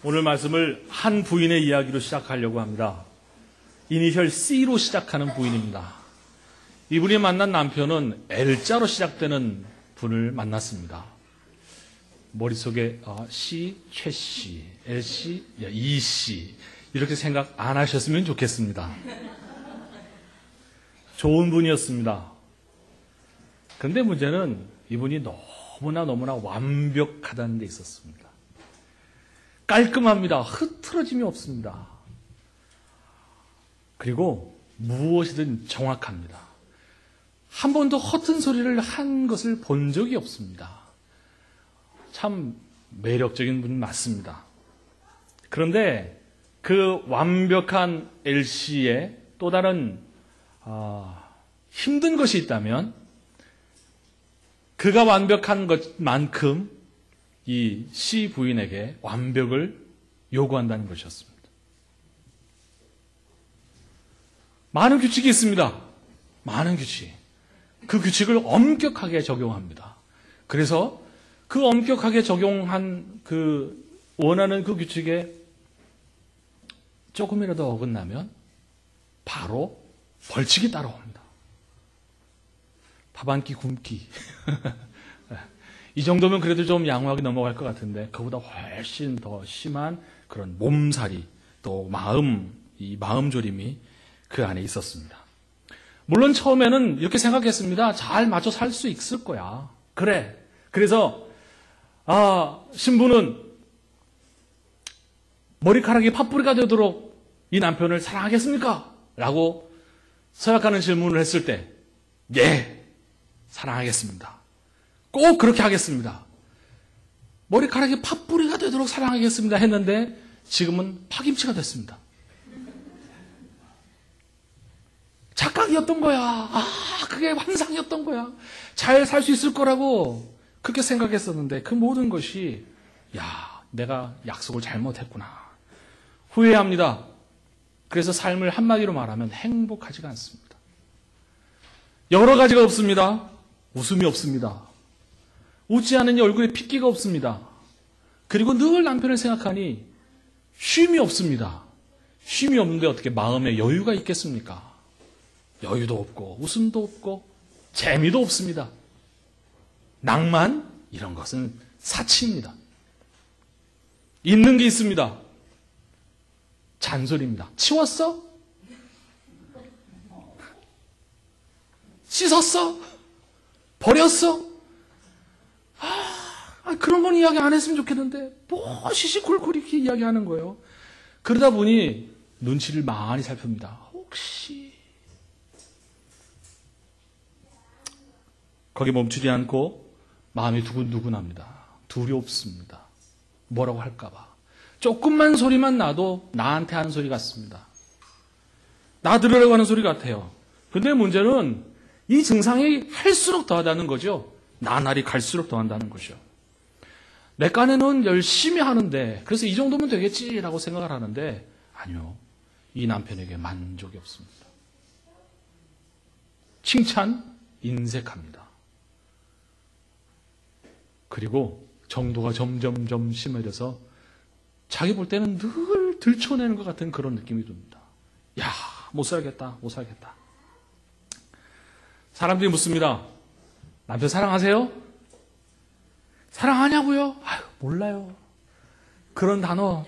오늘 말씀을 한 부인의 이야기로 시작하려고 합니다. 이니셜 C로 시작하는 부인입니다. 이분이 만난 남편은 L자로 시작되는 분을 만났습니다. 머릿속에 C, 최 씨, L 씨, 이 씨 이렇게 생각 안 하셨으면 좋겠습니다. 좋은 분이었습니다. 그런데 문제는 이분이 너무나 완벽하다는 데 있었습니다. 깔끔합니다. 흐트러짐이 없습니다. 그리고 무엇이든 정확합니다. 한 번도 허튼 소리를 한 것을 본 적이 없습니다. 참 매력적인 분 맞습니다. 그런데 그 완벽한 L씨의 또 다른 힘든 것이 있다면 그가 완벽한 것만큼 이 C 부인에게 완벽을 요구한다는 것이었습니다. 많은 규칙이 있습니다. 많은 규칙. 그 규칙을 엄격하게 적용합니다. 그래서 그 엄격하게 적용한 원하는 그 규칙에 조금이라도 어긋나면 바로 벌칙이 따라옵니다. 밥 한 끼 굶기. 이 정도면 그래도 좀 양호하게 넘어갈 것 같은데 그보다 훨씬 더 심한 그런 몸살이 또 이 마음졸임이 그 안에 있었습니다. 물론 처음에는 이렇게 생각했습니다. 잘 맞춰 살 수 있을 거야. 그래. 그래서 신부는 머리카락이 팥뿌리가 되도록 이 남편을 사랑하겠습니까? 라고 서약하는 질문을 했을 때 예, 사랑하겠습니다. 꼭 그렇게 하겠습니다. 머리카락이 팥뿌리가 되도록 사랑하겠습니다 했는데 지금은 파김치가 됐습니다. 착각이었던 거야. 그게 환상이었던 거야. 잘 살 수 있을 거라고 그렇게 생각했었는데 그 모든 것이 내가 약속을 잘못했구나. 후회합니다. 그래서 삶을 한마디로 말하면 행복하지가 않습니다. 여러 가지가 없습니다. 웃음이 없습니다. 웃지 않으니 얼굴에 핏기가 없습니다. 그리고 늘 남편을 생각하니 쉼이 없습니다. 쉼이 없는데 어떻게 마음에 여유가 있겠습니까? 여유도 없고 웃음도 없고 재미도 없습니다. 낭만 이런 것은 사치입니다. 있는 게 있습니다. 잔소리입니다. 치웠어? 씻었어? 버렸어? 그런 건 이야기 안 했으면 좋겠는데 뭐 시시콜콜 이렇게 이야기하는 거예요. 그러다 보니 눈치를 많이 살핍니다. 혹시 거기 멈추지 않고 마음이 두근두근합니다. 두렵습니다. 뭐라고 할까 봐. 조금만 소리만 나도 나한테 하는 소리 같습니다. 나 들으라고 하는 소리 같아요. 근데 문제는 이 증상이 할수록 더하다는 거죠. 나날이 갈수록 더한다는 거죠. 내 깐에는 열심히 하는데 그래서 이 정도면 되겠지라고 생각을 하는데 아니요. 이 남편에게 만족이 없습니다. 칭찬 인색합니다. 그리고 정도가 점점 심해져서 자기 볼 때는 늘 들춰내는 것 같은 그런 느낌이 듭니다. 못 살겠다. 사람들이 묻습니다. 남편 사랑하세요? 사랑하냐고요? 몰라요. 그런 단어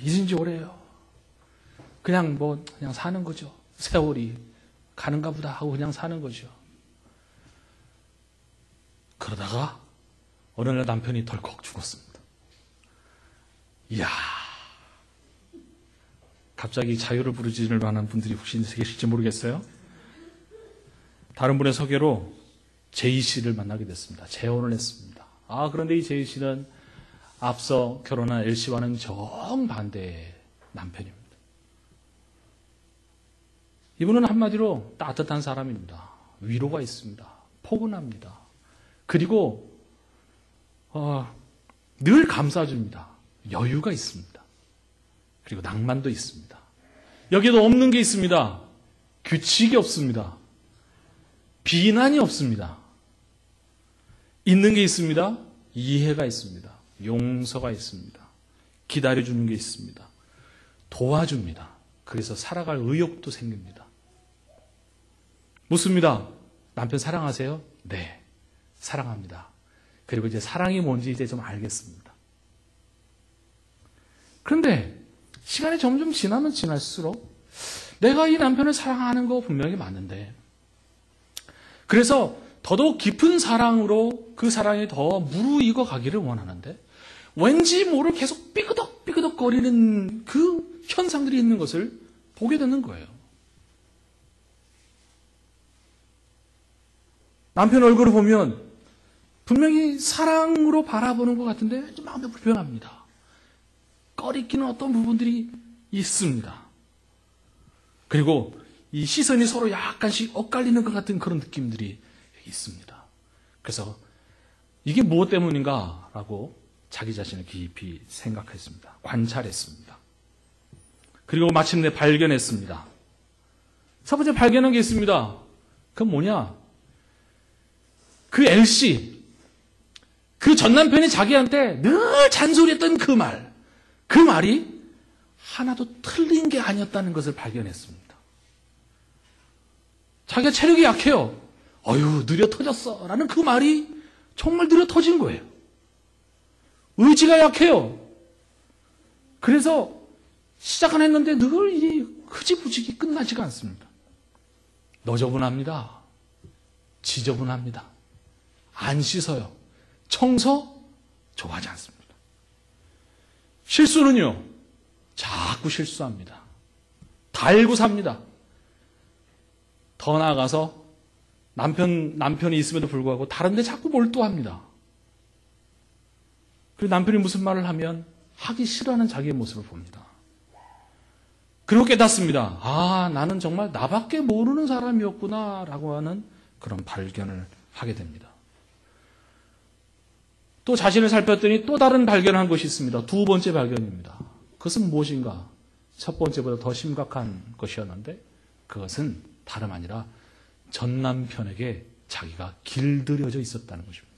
잊은 지 오래요. 그냥 사는 거죠. 세월이 가는가 보다 하고 그냥 사는 거죠. 그러다가 어느 날 남편이 덜컥 죽었습니다. 갑자기 자유를 부르짖을 만한 분들이 혹시 계실지 모르겠어요. 다른 분의 소개로 제이 씨를 만나게 됐습니다. 재혼을 했습니다. 그런데 이 제이 씨는 앞서 결혼한 엘 씨와는 정반대의 남편입니다. 이분은 한마디로 따뜻한 사람입니다. 위로가 있습니다. 포근합니다. 그리고 늘 감싸줍니다. 여유가 있습니다. 그리고 낭만도 있습니다. 여기에도 없는 게 있습니다. 규칙이 없습니다. 비난이 없습니다. 있는 게 있습니다. 이해가 있습니다. 용서가 있습니다. 기다려주는 게 있습니다. 도와줍니다. 그래서 살아갈 의욕도 생깁니다. 묻습니다. 남편 사랑하세요? 네, 사랑합니다. 그리고 이제 사랑이 뭔지 이제 좀 알겠습니다. 그런데 시간이 점점 지나면 지날수록 내가 이 남편을 사랑하는 거 분명히 맞는데, 그래서 더더욱 깊은 사랑으로 그 사랑이 더 무르익어 가기를 원하는데 왠지 모를 계속 삐그덕 거리는 그 현상들이 있는 것을 보게 되는 거예요. 남편 얼굴을 보면 분명히 사랑으로 바라보는 것 같은데 마음이 불편합니다. 꺼리끼는 어떤 부분들이 있습니다. 그리고 이 시선이 서로 약간씩 엇갈리는 것 같은 그런 느낌들이 있습니다. 그래서 이게 무엇 때문인가 라고 자기 자신을 깊이 생각했습니다. 관찰했습니다. 그리고 마침내 발견했습니다. 첫 번째 발견한 게 있습니다. 그건 뭐냐? 그 L씨, 그 전 남편이 자기한테 늘 잔소리했던 그 말이 하나도 틀린 게 아니었다는 것을 발견했습니다. 자기가 체력이 약해요. 어휴, 느려 터졌어. 라는 그 말이 정말 느려 터진 거예요. 의지가 약해요. 그래서 시작은 했는데 늘 이 흐지부지기 끝나지가 않습니다. 너저분합니다. 지저분합니다. 안 씻어요. 청소 좋아하지 않습니다. 실수는요, 자꾸 실수합니다. 달고 삽니다. 더 나아가서 남편이 있음에도 불구하고 다른 데 자꾸 몰두합니다. 그리고 남편이 무슨 말을 하면 하기 싫어하는 자기의 모습을 봅니다. 그리고 깨닫습니다. 아, 나는 정말 나밖에 모르는 사람이었구나 라고 하는 그런 발견을 하게 됩니다. 또 자신을 살폈더니 또 다른 발견을 한 것이 있습니다. 두 번째 발견입니다. 그것은 무엇인가? 첫 번째보다 더 심각한 것이었는데 그것은 다름 아니라 전 남편에게 자기가 길들여져 있었다는 것입니다.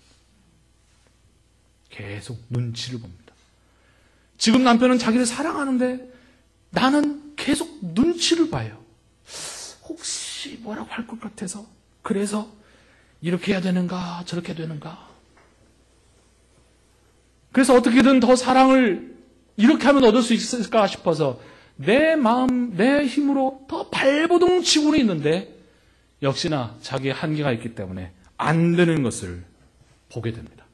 계속 눈치를 봅니다. 지금 남편은 자기를 사랑하는데 나는 계속 눈치를 봐요. 혹시 뭐라고 할 것 같아서, 그래서 이렇게 해야 되는가 저렇게 해야 되는가. 그래서 어떻게든 더 사랑을 이렇게 하면 얻을 수 있을까 싶어서 내 마음, 내 힘으로 더 발버둥 치고는 있는데 역시나 자기의 한계가 있기 때문에 안 되는 것을 보게 됩니다.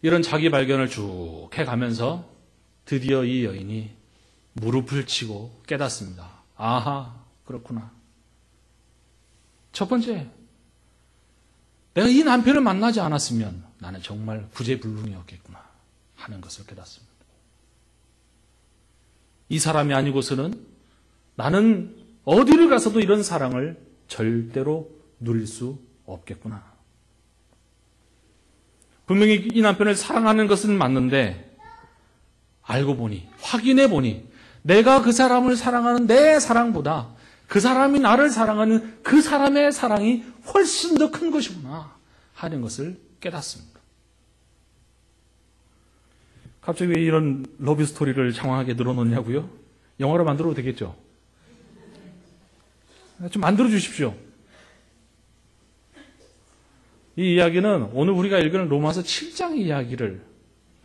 이런 자기 발견을 쭉 해가면서 드디어 이 여인이 무릎을 치고 깨닫습니다. 아하, 그렇구나. 첫 번째, 내가 이 남편을 만나지 않았으면 나는 정말 구제불능이었겠구나 하는 것을 깨닫습니다. 이 사람이 아니고서는 나는 어디를 가서도 이런 사랑을 절대로 누릴 수 없겠구나. 분명히 이 남편을 사랑하는 것은 맞는데 알고 보니, 확인해 보니 내가 그 사람을 사랑하는 내 사랑보다 그 사람이 나를 사랑하는 그 사람의 사랑이 훨씬 더 큰 것이구나 하는 것을 깨닫습니다. 갑자기 왜 이런 러브 스토리를 장황하게 늘어놓냐고요? 영화로 만들어도 되겠죠? 좀 만들어 주십시오. 이 이야기는 오늘 우리가 읽은 로마서 7장 이야기를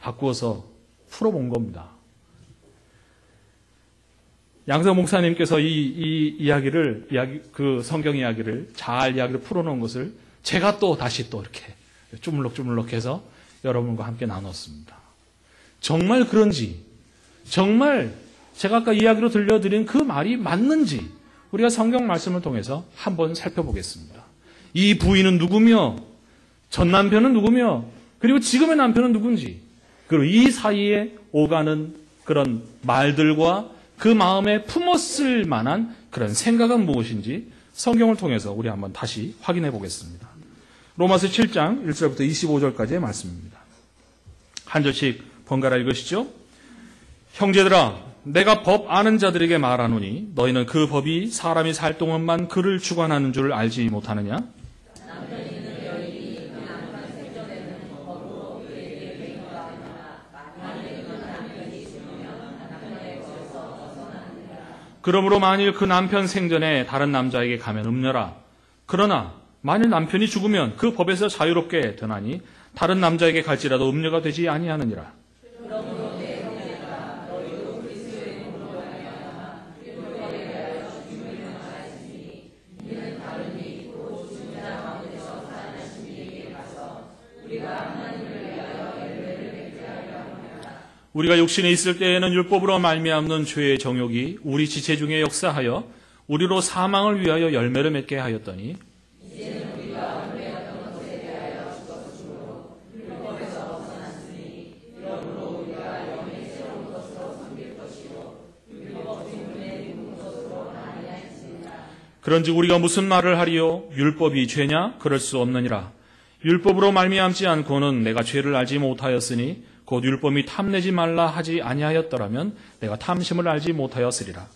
바꾸어서 풀어본 겁니다. 양서 목사님께서 이 이야기를, 그 성경 이야기를 잘 이야기를 풀어놓은 것을 제가 또 다시 또 이렇게 주물럭주물럭 해서 여러분과 함께 나눴습니다. 정말 그런지, 정말 제가 아까 이야기로 들려드린 그 말이 맞는지 우리가 성경 말씀을 통해서 한번 살펴보겠습니다. 이 부인은 누구며, 전 남편은 누구며, 그리고 지금의 남편은 누군지, 그리고 이 사이에 오가는 그런 말들과 그 마음에 품었을 만한 그런 생각은 무엇인지 성경을 통해서 우리 한번 다시 확인해 보겠습니다. 로마서 7장 1절부터 25절까지의 말씀입니다. 한 절씩 번갈아 읽으시죠. 형제들아, 내가 법 아는 자들에게 말하노니 너희는 그 법이 사람이 살 동안만 그를 주관하는 줄 알지 못하느냐? 그러므로 만일 그 남편 생전에 다른 남자에게 가면 음녀라. 그러나 만일 남편이 죽으면 그 법에서 자유롭게 되나니 다른 남자에게 갈지라도 음녀가 되지 아니하느니라. 우리가 육신에 있을 때에는 율법으로 말미암는 죄의 정욕이 우리 지체 중에 역사하여 우리로 사망을 위하여 열매를 맺게 하였더니 그런즉 우리가 무슨 말을 하리요? 율법이 죄냐? 그럴 수 없느니라. 율법으로 말미암지 않고는 내가 죄를 알지 못하였으니 곧 율법이 탐내지 말라 하지 아니하였더라면 내가 탐심을 알지 못하였으리라.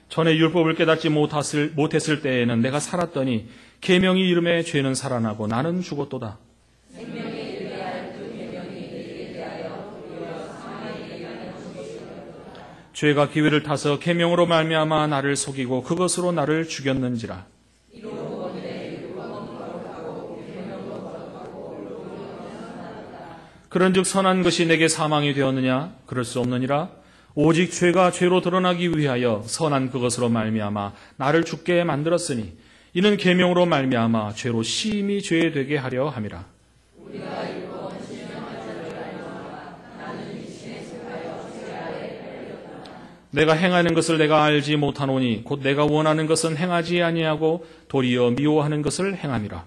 전에 율법을 깨닫지 못했을 때에는 내가 살았더니 계명이 이름에 죄는 살아나고 나는 죽었도다. 죄가 기회를 타서 계명으로 말미암아 나를 속이고 그것으로 나를 죽였는지라. 그런즉 선한 것이 내게 사망이 되었느냐? 그럴 수 없느니라. 오직 죄가 죄로 드러나기 위하여 선한 그것으로 말미암아 나를 죽게 만들었으니 이는 계명으로 말미암아 죄로 심히 죄되게 하려 함이라. 내가 행하는 것을 내가 알지 못하노니 곧 내가 원하는 것은 행하지 아니하고 도리어 미워하는 것을 행함이라.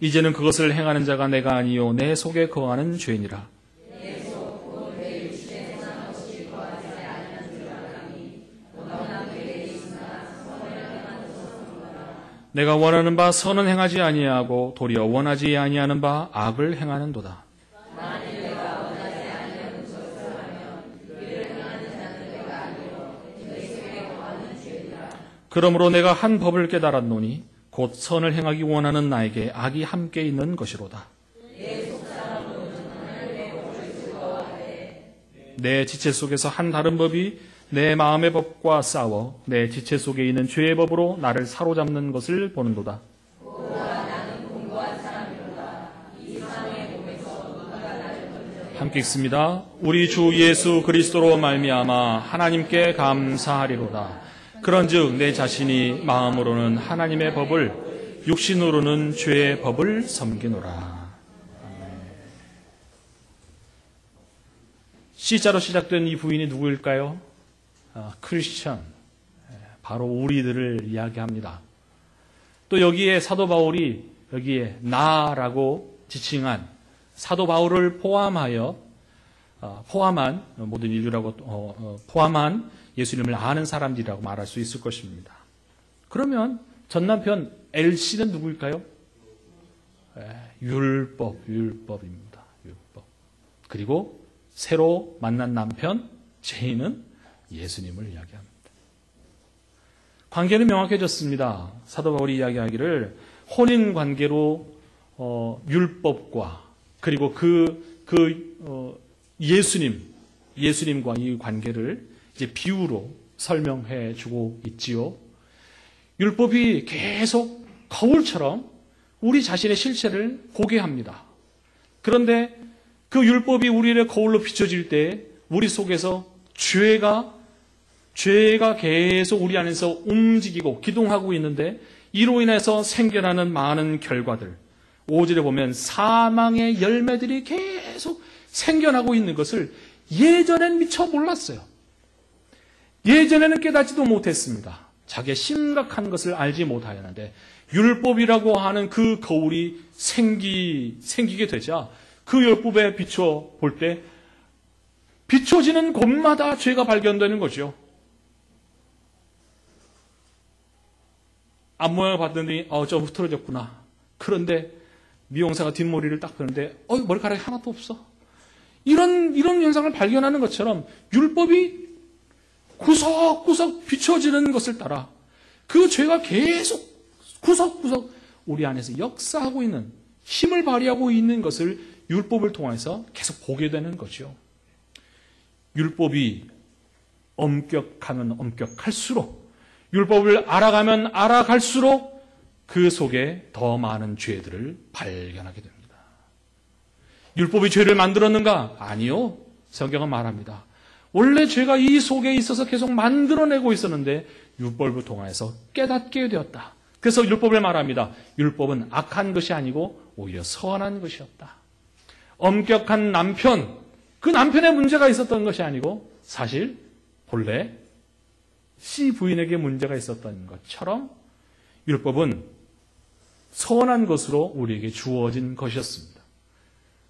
이제는 그것을 행하는 자가 내가 아니요 내 속에 거하는 죄니라. 내가 원하는 바 선은 행하지 아니하고 도리어 원하지 아니하는 바 악을 행하는도다. 그러므로 내가 한 법을 깨달았노니 곧 선을 행하기 원하는 나에게 악이 함께 있는 것이로다. 내 지체 속에서 한 다른 법이 내 마음의 법과 싸워 내 지체 속에 있는 죄의 법으로 나를 사로잡는 것을 보는도다. 함께 읽습니다. 우리 주 예수 그리스도로 말미암아 하나님께 감사하리로다. 그런즉 내 자신이 마음으로는 하나님의 법을 육신으로는 죄의 법을 섬기노라. C자로 시작된 이 부인이 누구일까요? 크리스천, 바로 우리들을 이야기합니다. 또 여기에 사도 바울이 여기에 나라고 지칭한 사도 바울을 포함한 모든 인류라고 포함한 예수님을 아는 사람들이라고 말할 수 있을 것입니다. 그러면 전 남편 L씨는 누구일까요? 율법입니다. 율법. 그리고 새로 만난 남편 J는 예수님을 이야기합니다. 관계는 명확해졌습니다. 사도 바울이 이야기하기를 혼인 관계로 율법과 그리고 예수님과 이 관계를 이제 비유로 설명해 주고 있지요. 율법이 계속 거울처럼 우리 자신의 실체를 보게 합니다. 그런데 그 율법이 우리의 거울로 비춰질 때 우리 속에서 죄가 계속 우리 안에서 움직이고 기동하고 있는데 이로 인해서 생겨나는 많은 결과들, 5절에 보면 사망의 열매들이 계속 생겨나고 있는 것을 예전엔 미처 몰랐어요. 예전에는 깨닫지도 못했습니다. 자기의 심각한 것을 알지 못하였는데 율법이라고 하는 그 거울이 생기게 되자 그 율법에 비춰볼 때 비춰지는 곳마다 죄가 발견되는 거죠. 앞모양을 봤더니 좀 흐트러졌구나. 그런데 미용사가 뒷머리를 딱 펴는데 머리카락이 하나도 없어. 이런 현상을 발견하는 것처럼 율법이 구석구석 비춰지는 것을 따라 그 죄가 계속 구석구석 우리 안에서 역사하고 있는, 힘을 발휘하고 있는 것을 율법을 통해서 계속 보게 되는 거죠. 율법이 엄격하면 엄격할수록, 율법을 알아가면 알아갈수록 그 속에 더 많은 죄들을 발견하게 됩니다. 율법이 죄를 만들었는가? 아니요. 성경은 말합니다. 원래 죄가 이 속에 있어서 계속 만들어내고 있었는데 율법을 통해서 깨닫게 되었다. 그래서 율법을 말합니다. 율법은 악한 것이 아니고 오히려 선한 것이었다. 엄격한 남편, 그 남편의 문제가 있었던 것이 아니고 사실 본래 씨 부인에게 문제가 있었던 것처럼 율법은 선한 것으로 우리에게 주어진 것이었습니다.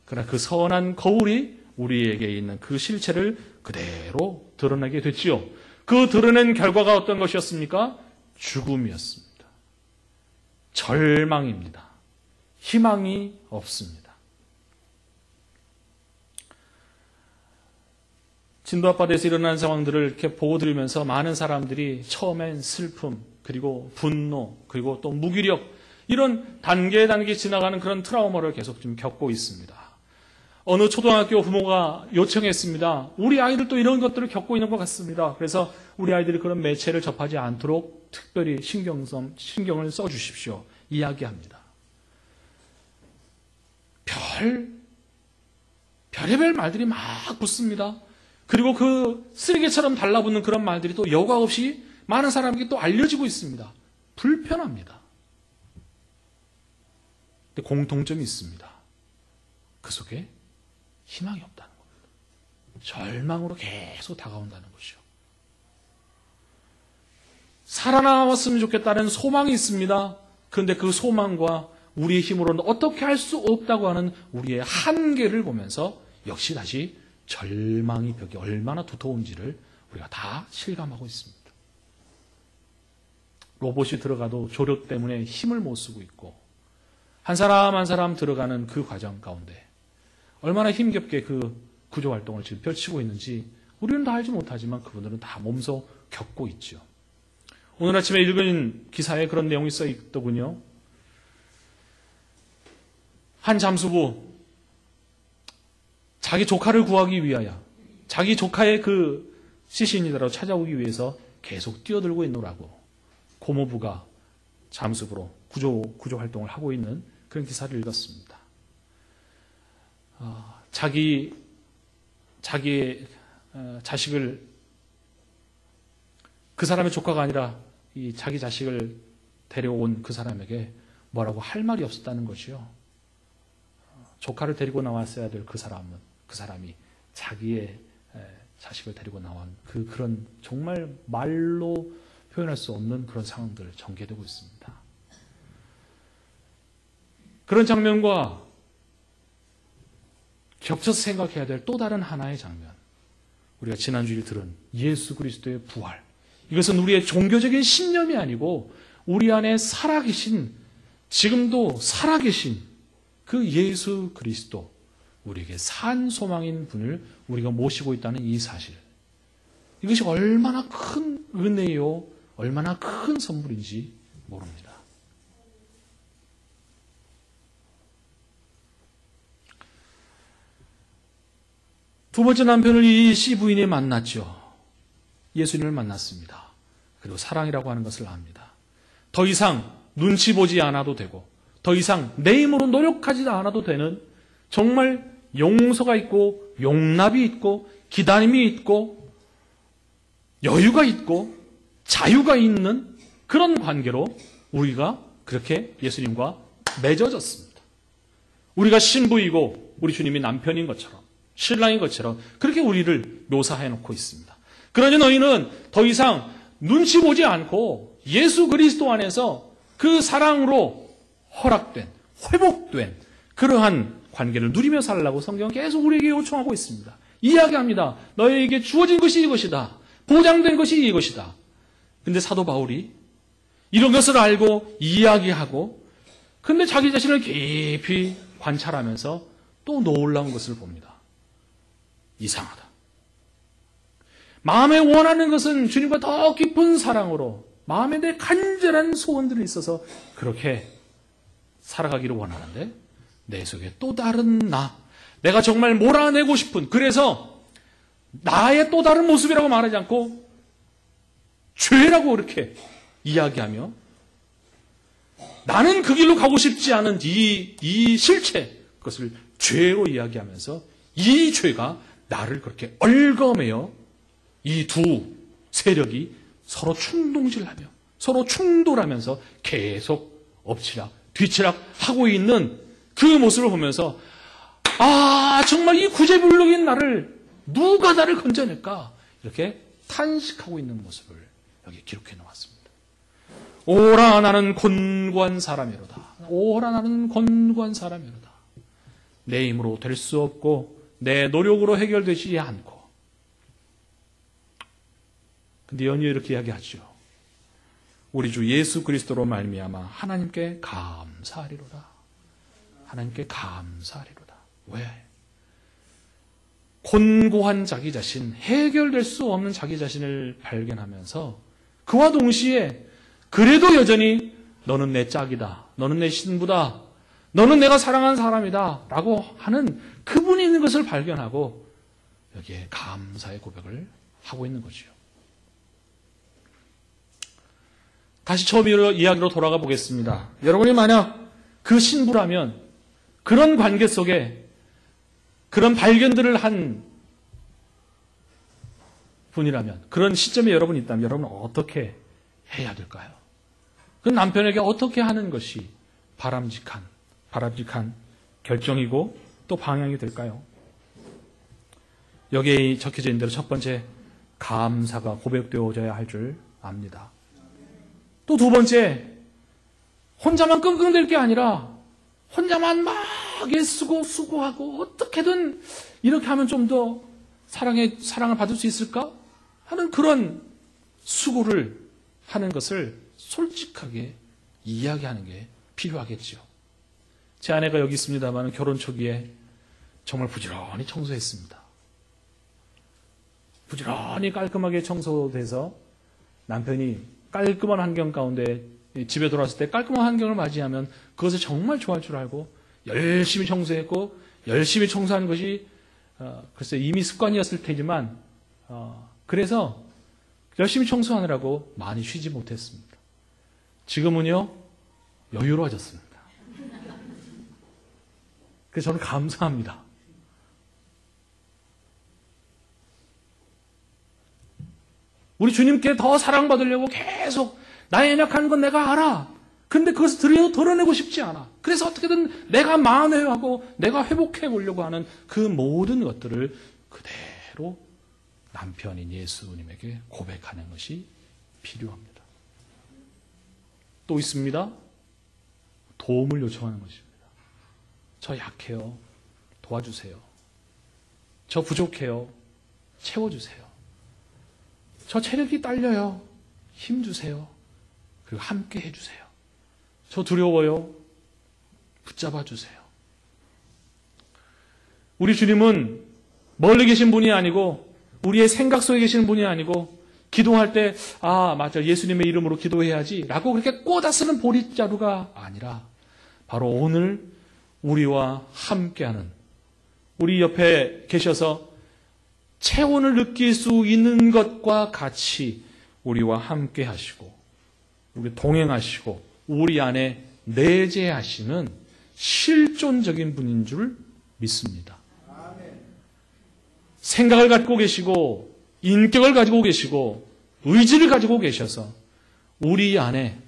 그러나 그 선한 거울이 우리에게 있는 그 실체를 그대로 드러내게 됐지요. 그 드러낸 결과가 어떤 것이었습니까? 죽음이었습니다. 절망입니다. 희망이 없습니다. 진도 앞바다에서 일어난 상황들을 이렇게 보고 들으면서 많은 사람들이 처음엔 슬픔, 그리고 분노, 그리고 또 무기력, 이런 단계 지나가는 그런 트라우마를 계속 좀 겪고 있습니다. 어느 초등학교 부모가 요청했습니다. 우리 아이들도 이런 것들을 겪고 있는 것 같습니다. 그래서 우리 아이들이 그런 매체를 접하지 않도록 특별히 신경을 써주십시오. 이야기합니다. 별의별 말들이 막 붙습니다. 그리고 그 쓰레기처럼 달라붙는 그런 말들이 또 여과 없이 많은 사람에게 또 알려지고 있습니다. 불편합니다. 근데 공통점이 있습니다. 그 속에 희망이 없다는 겁니다. 절망으로 계속 다가온다는 것이죠. 살아남았으면 좋겠다는 소망이 있습니다. 그런데 그 소망과 우리의 힘으로는 어떻게 할 수 없다고 하는 우리의 한계를 보면서 역시 다시 절망의 벽이 얼마나 두터운지를 우리가 다 실감하고 있습니다. 로봇이 들어가도 조력 때문에 힘을 못 쓰고 있고, 한 사람 한 사람 들어가는 그 과정 가운데 얼마나 힘겹게 그 구조 활동을 지금 펼치고 있는지 우리는 다 알지 못하지만 그분들은 다 몸소 겪고 있죠. 오늘 아침에 읽은 기사에 그런 내용이 써 있더군요. 한 잠수부, 자기 조카를 구하기 위하여, 자기 조카의 그 시신이라도 찾아오기 위해서 계속 뛰어들고 있노라고 고모부가 잠수부로 구조 활동을 하고 있는 그런 기사를 읽었습니다. 자기의 자식을, 그 사람의 조카가 아니라 이 자기 자식을 데려온 그 사람에게 뭐라고 할 말이 없었다는 것이요. 조카를 데리고 나왔어야 될 그 사람이 자기의 자식을 데리고 나온 그런 정말 말로 표현할 수 없는 그런 상황들 전개되고 있습니다. 그런 장면과 겹쳐서 생각해야 될 또 다른 하나의 장면, 우리가 지난주에 들은 예수 그리스도의 부활, 이것은 우리의 종교적인 신념이 아니고 우리 안에 살아계신, 지금도 살아계신 그 예수 그리스도, 우리에게 산 소망인 분을 우리가 모시고 있다는 이 사실, 이것이 얼마나 큰 은혜요, 얼마나 큰 선물인지 모릅니다. 두 번째 남편을 이 씨 부인이 만났죠. 예수님을 만났습니다. 그리고 사랑이라고 하는 것을 압니다. 더 이상 눈치 보지 않아도 되고, 더 이상 내 힘으로 노력하지 않아도 되는, 정말 용서가 있고 용납이 있고 기다림이 있고 여유가 있고 자유가 있는 그런 관계로 우리가 그렇게 예수님과 맺어졌습니다. 우리가 신부이고 우리 주님이 남편인 것처럼, 신랑인 것처럼 그렇게 우리를 묘사해 놓고 있습니다. 그러니 너희는 더 이상 눈치 보지 않고 예수 그리스도 안에서 그 사랑으로 허락된, 회복된 그러한 관계를 누리며 살라고 성경은 계속 우리에게 요청하고 있습니다. 이야기합니다. 너희에게 주어진 것이 이것이다. 보장된 것이 이것이다. 근데 사도 바울이 이런 것을 알고 이야기하고, 근데 자기 자신을 깊이 관찰하면서 또 놀라운 것을 봅니다. 이상하다. 마음에 원하는 것은 주님과 더 깊은 사랑으로 마음에 내 간절한 소원들이 있어서 그렇게 살아가기를 원하는데 내 속에 또 다른 내가 정말 몰아내고 싶은, 그래서 나의 또 다른 모습이라고 말하지 않고 죄라고 이렇게 이야기하며 나는 그 길로 가고 싶지 않은 이 실체, 그것을 죄로 이야기하면서 이 죄가 나를 그렇게 얽어매어 이 두 세력이 서로 충동질하며 서로 충돌하면서 계속 엎치락 뒤치락 하고 있는 그 모습을 보면서 정말 이 구제불능인 나를 누가 나를 건져낼까 이렇게 탄식하고 있는 모습을 여기 기록해 놓았습니다. 오라 나는 곤고한 사람이로다. 오라 나는 곤고한 사람이로다. 내 힘으로 될 수 없고 내 노력으로 해결되지 않고. 근데 연이어 이렇게 이야기하죠. 우리 주 예수 그리스도로 말미암아 하나님께 감사하리로다. 하나님께 감사하리로다. 왜? 곤고한 자기 자신, 해결될 수 없는 자기 자신을 발견하면서 그와 동시에 그래도 여전히 너는 내 짝이다. 너는 내 신부다. 너는 내가 사랑하는 사람이다. 라고 하는 그분이 있는 것을 발견하고 여기에 감사의 고백을 하고 있는 거죠. 다시 처음 이야기로 돌아가 보겠습니다. 여러분이 만약 그 신부라면 그런 관계 속에 그런 발견들을 한 분이라면, 그런 시점에 여러분이 있다면 여러분은 어떻게 해야 될까요? 그 남편에게 어떻게 하는 것이 바람직한 결정이고 또 방향이 될까요? 여기에 적혀져 있는 대로 첫 번째, 감사가 고백되어져야 할 줄 압니다. 또 두 번째, 혼자만 끙끙댈 게 아니라 혼자만 막 애쓰고 수고하고 어떻게든 이렇게 하면 좀 더 사랑을 받을 수 있을까 하는 그런 수고를 하는 것을 솔직하게 이야기하는 게 필요하겠죠. 제 아내가 여기 있습니다만 결혼 초기에 정말 부지런히 청소했습니다. 부지런히 깔끔하게 청소돼서 남편이 깔끔한 환경 가운데 집에 돌아왔을 때 깔끔한 환경을 맞이하면 그것을 정말 좋아할 줄 알고 열심히 청소했고, 열심히 청소하는 것이 글쎄 이미 습관이었을 테지만 그래서 열심히 청소하느라고 많이 쉬지 못했습니다. 지금은요 여유로워졌습니다. 그래서 저는 감사합니다. 우리 주님께 더 사랑받으려고 계속 나의 연약한 건 내가 알아. 근데 그것을 드러내고 싶지 않아. 그래서 어떻게든 내가 만회하고 내가 회복해 보려고 하는 그 모든 것들을 그대로 남편인 예수님에게 고백하는 것이 필요합니다. 또 있습니다. 도움을 요청하는 것입니다. 저 약해요. 도와주세요. 저 부족해요. 채워주세요. 저 체력이 딸려요. 힘주세요. 그리고 함께 해주세요. 저 두려워요. 붙잡아 주세요. 우리 주님은 멀리 계신 분이 아니고 우리의 생각 속에 계시는 분이 아니고 기도할 때 맞아 예수님의 이름으로 기도해야지 라고 그렇게 꽂아 쓰는 보릿자루가 아니라 바로 오늘 우리와 함께하는, 우리 옆에 계셔서 체온을 느낄 수 있는 것과 같이 우리와 함께 하시고 우리 동행하시고 우리 안에 내재하시는 실존적인 분인 줄 믿습니다. 생각을 갖고 계시고 인격을 가지고 계시고 의지를 가지고 계셔서 우리 안에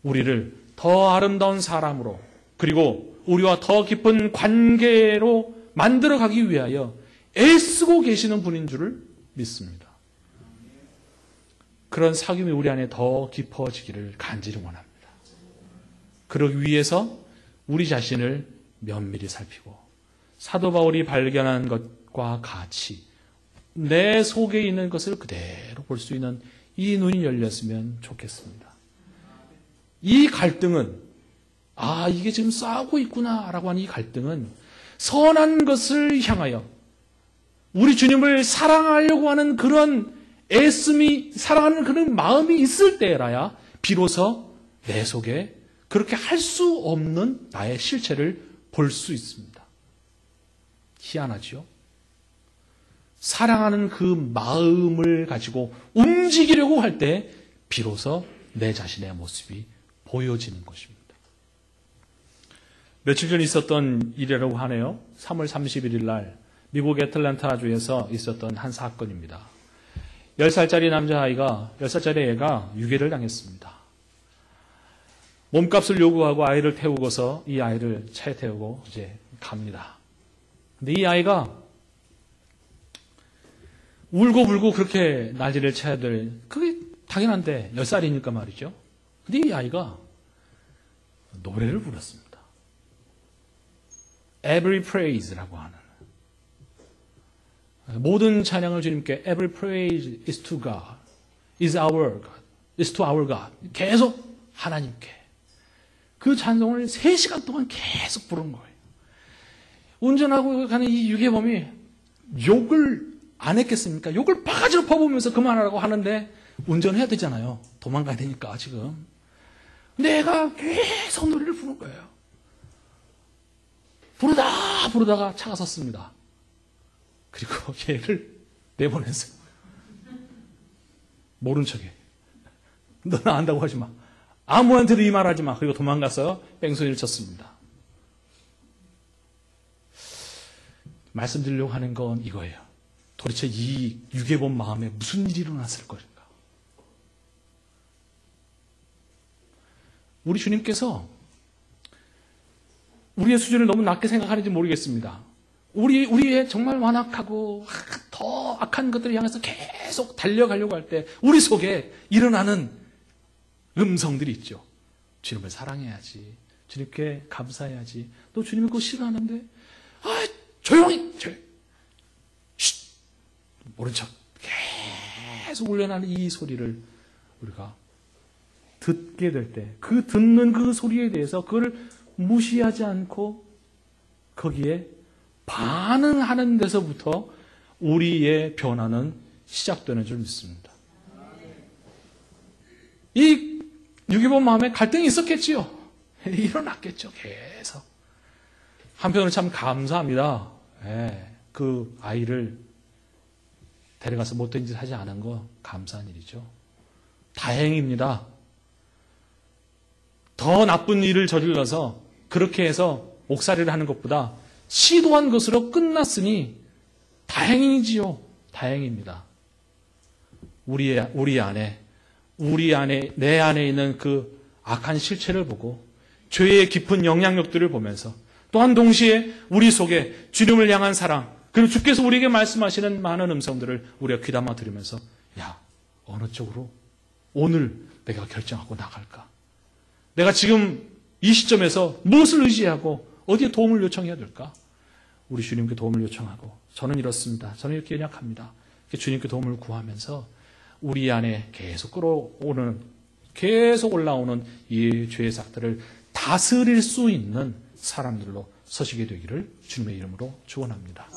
우리를 더 아름다운 사람으로 그리고 우리와 더 깊은 관계로 만들어가기 위하여 애쓰고 계시는 분인 줄을 믿습니다. 그런 사귐이 우리 안에 더 깊어지기를 간절히 원합니다. 그러기 위해서 우리 자신을 면밀히 살피고 사도 바울이 발견한 것과 같이 내 속에 있는 것을 그대로 볼 수 있는 이 눈이 열렸으면 좋겠습니다. 이 갈등은 이게 지금 싸우고 있구나 라고 하는 이 갈등은 선한 것을 향하여 우리 주님을 사랑하려고 하는 그런 애씀이, 사랑하는 그런 마음이 있을 때라야 비로소 내 속에 그렇게 할 수 없는 나의 실체를 볼 수 있습니다. 희한하지요? 사랑하는 그 마음을 가지고 움직이려고 할 때 비로소 내 자신의 모습이 보여지는 것입니다. 며칠 전 있었던 일이라고 하네요. 3월 31일 날 미국 애틀랜타주에서 있었던 한 사건입니다. 10살짜리 남자아이가, 10살짜리 애가 유괴를 당했습니다. 몸값을 요구하고 아이를 태우고서 이 아이를 차에 태우고 이제 갑니다. 근데 이 아이가 울고불고 그렇게 난리를 쳐야 될, 그게 당연한데 10살이니까 말이죠. 근데 이 아이가 노래를 불렀습니다. Every Praise라고 하는, 모든 찬양을 주님께, Every praise is to God, is our God, is to our God. 계속 하나님께 그 찬송을 3시간 동안 계속 부른 거예요. 운전하고 가는 이 유괴범이 욕을 안 했겠습니까? 욕을 바가지로 퍼부으면서 그만하라고 하는데 운전해야 되잖아요. 도망가야 되니까 지금. 근데 애가 계속 노래를 부른 거예요. 부르다가 차가 섰습니다. 그리고 얘를 내보냈어요. 모른 척해. 너는 안다고 하지 마. 아무한테도 이 말 하지 마. 그리고 도망가서 뺑소니를 쳤습니다. 말씀드리려고 하는 건 이거예요. 도대체 이 유괴범 마음에 무슨 일이 일어났을 것인가? 우리 주님께서 우리의 수준을 너무 낮게 생각하는지 모르겠습니다. 우리의 정말 완악하고 더 악한 것들을 향해서 계속 달려가려고 할 때 우리 속에 일어나는 음성들이 있죠. 주님을 사랑해야지. 주님께 감사해야지. 또 주님이 그거 싫어하는데 조용히 쉿, 모른 척 계속 울려나는 이 소리를 우리가 듣게 될 때, 그 듣는 그 소리에 대해서 그걸 무시하지 않고 거기에 반응하는 데서부터 우리의 변화는 시작되는 줄 믿습니다. 이 유괴범 마음에 갈등이 있었겠지요. 일어났겠죠. 계속. 한편으로는 참 감사합니다. 그 아이를 데려가서 못된 짓 하지 않은 거 감사한 일이죠. 다행입니다. 더 나쁜 일을 저질러서 그렇게 해서 옥살이를 하는 것보다 시도한 것으로 끝났으니 다행이지요. 다행입니다. 우리 안에 내 안에 있는 그 악한 실체를 보고 죄의 깊은 영향력들을 보면서 또한 동시에 우리 속에 주님을 향한 사랑, 그리고 주께서 우리에게 말씀하시는 많은 음성들을 우리가 귀담아 들으면서 어느 쪽으로 오늘 내가 결정하고 나갈까? 내가 지금 이 시점에서 무엇을 의지하고 어디에 도움을 요청해야 될까? 우리 주님께 도움을 요청하고, 저는 이렇습니다. 저는 이렇게 연약합니다. 주님께 도움을 구하면서 우리 안에 계속 계속 올라오는 이 죄의 삭들을 다스릴 수 있는 사람들로 서시게 되기를 주님의 이름으로 축원합니다.